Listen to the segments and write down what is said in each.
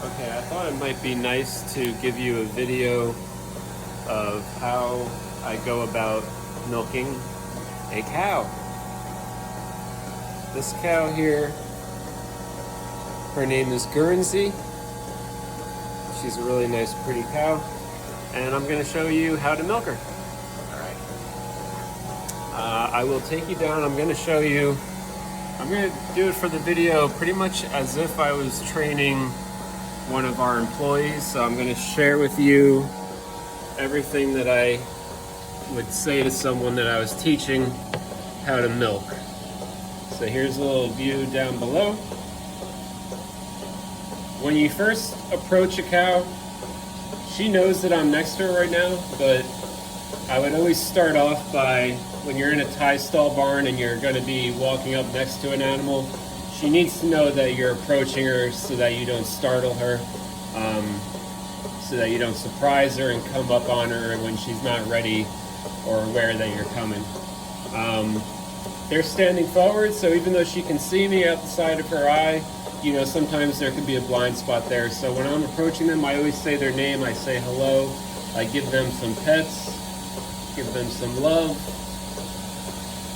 Okay, I thought it might be nice to give you a video of how I go about milking a cow. This cow here, her name is Guernsey. She's a really nice, pretty cow, and I'm going to show you how to milk her. All right. I will take you down. I'm going to show you. I'm going to do it for the video pretty much as if I was training one of our employees. So I'm going to share with you everything that I would say to someone that I was teaching how to milk. So here's a little view down below. When you first approach a cow, she knows that I'm next to her right now, but I would always start off by, when you're in a tie stall barn and you're going to be walking up next to an animal, she needs to know that you're approaching her so that you don't startle her, so that you don't surprise her and come up on her when she's not ready or aware that you're coming. They're standing forward, so even though she can see me out the side of her eye, you know, sometimes there could be a blind spot there. So when I'm approaching them, I always say their name, I say hello, I give them some pets, give them some love,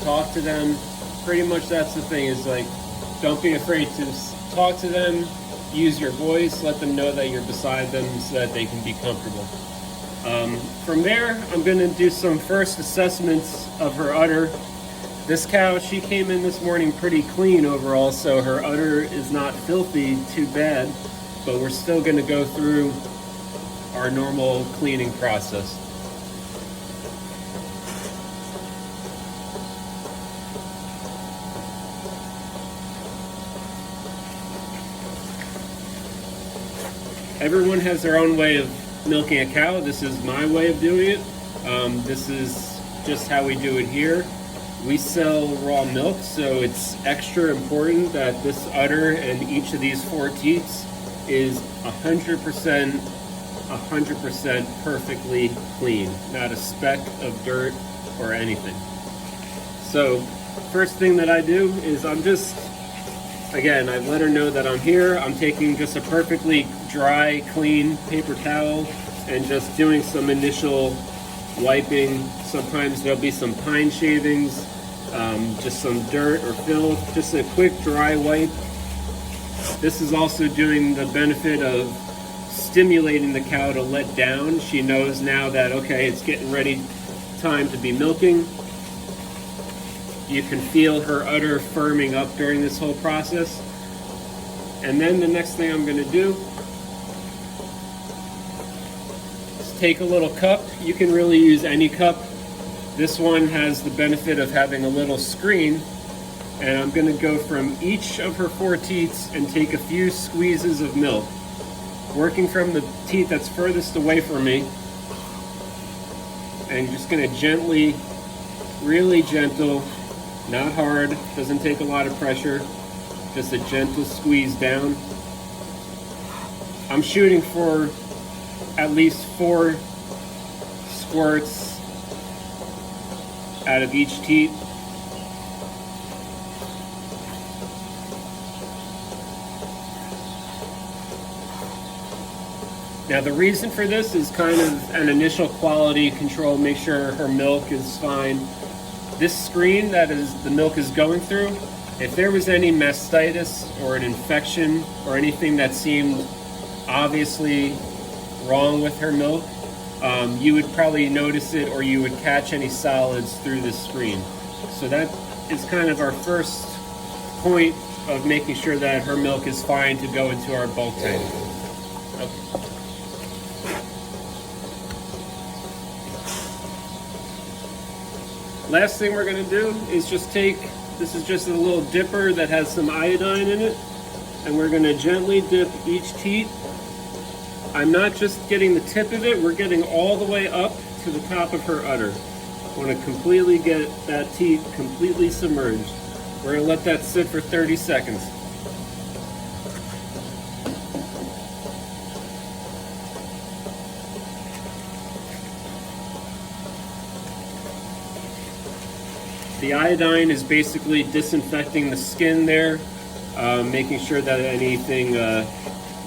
talk to them. Pretty much that's the thing, is like, don't be afraid to talk to them, use your voice, let them know that you're beside them so that they can be comfortable. From there, I'm going to do some first assessments of her udder. This cow, she came in this morning pretty clean overall, so her udder is not filthy too bad, but we're still going to go through our normal cleaning process. Everyone has their own way of milking a cow. This is my way of doing it. This is just how we do it here. We sell raw milk, so it's extra important that this udder and each of these 4 teats is 100% perfectly clean. Not a speck of dirt or anything. So first thing that I do is again, I've let her know that I'm here. I'm taking just a perfectly dry, clean paper towel and just doing some initial wiping. Sometimes there'll be some pine shavings, just some dirt or filth, just a quick dry wipe. This is also doing the benefit of stimulating the cow to let down. She knows now that, okay, it's getting ready, time to be milking. You can feel her udder firming up during this whole process. And then the next thing I'm going to do is take a little cup. You can really use any cup. This one has the benefit of having a little screen. And I'm going to go from each of her 4 teats and take a few squeezes of milk. Working from the teat that's furthest away from me. And just going to gently, really gentle, not hard, doesn't take a lot of pressure, just a gentle squeeze down. I'm shooting for at least 4 squirts out of each teat. Now the reason for this is kind of an initial quality control, make sure her milk is fine. This screen that the milk is going through, if there was any mastitis or an infection or anything that seemed obviously wrong with her milk, you would probably notice it, or you would catch any solids through this screen. So that is kind of our first point of making sure that her milk is fine to go into our bulk tank. Okay. Last thing we're going to do is just this is just a little dipper that has some iodine in it, and we're going to gently dip each teat. I'm not just getting the tip of it, we're getting all the way up to the top of her udder. I want to completely get that teat completely submerged. We're going to let that sit for 30 seconds. The iodine is basically disinfecting the skin there, making sure that anything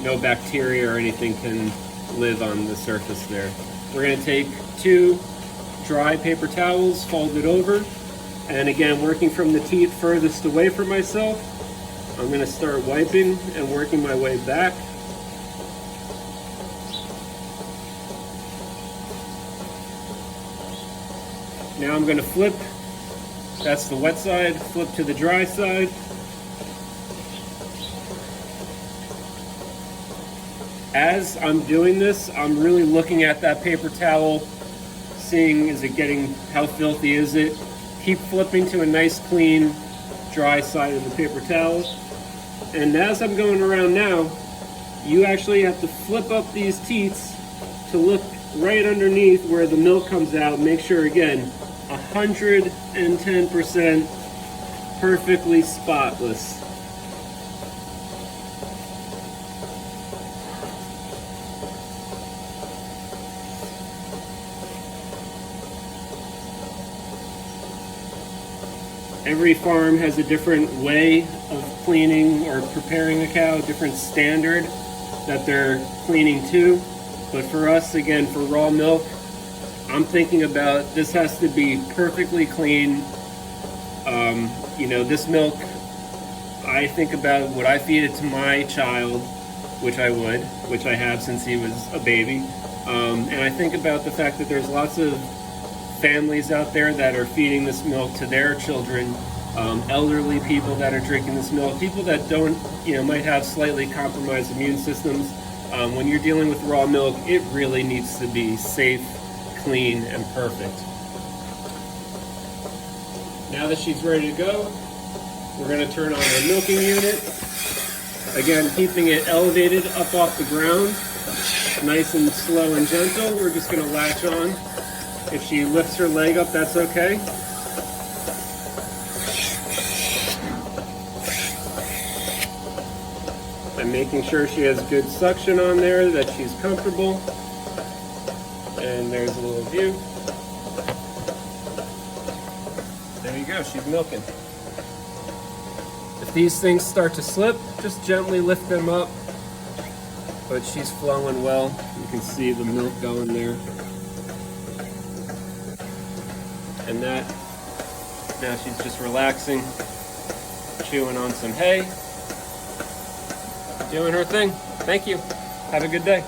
no bacteria or anything can live on the surface there. We're going to take 2 dry paper towels, fold it over, and again, working from the teat furthest away from myself, I'm going to start wiping and working my way back. Now I'm going to flip. That's the wet side. Flip to the dry side. As I'm doing this, I'm really looking at that paper towel, seeing is it getting, how filthy is it? Keep flipping to a nice clean dry side of the paper towel. And as I'm going around now, you actually have to flip up these teats to look right underneath where the milk comes out. Make sure, again, 110% perfectly spotless. Every farm has a different way of cleaning or preparing a cow, different standard that they're cleaning to. But for us, again, for raw milk, I'm thinking about this has to be perfectly clean. You know, this milk, I think about would I feed it to my child, which I would, which I have since he was a baby. And I think about the fact that there's lots of families out there that are feeding this milk to their children, elderly people that are drinking this milk, people that don't, you know, might have slightly compromised immune systems. When you're dealing with raw milk, it really needs to be safe, clean, and perfect. Now that she's ready to go, we're going to turn on our milking unit. Again, keeping it elevated up off the ground, nice and slow and gentle. We're just going to latch on. If she lifts her leg up, that's okay. I'm making sure she has good suction on there, that she's comfortable. And there's a little view. There you go, she's milking. If these things start to slip, just gently lift them up. But she's flowing well. You can see the milk going there. And that, now she's just relaxing, chewing on some hay, doing her thing. Thank you. Have a good day.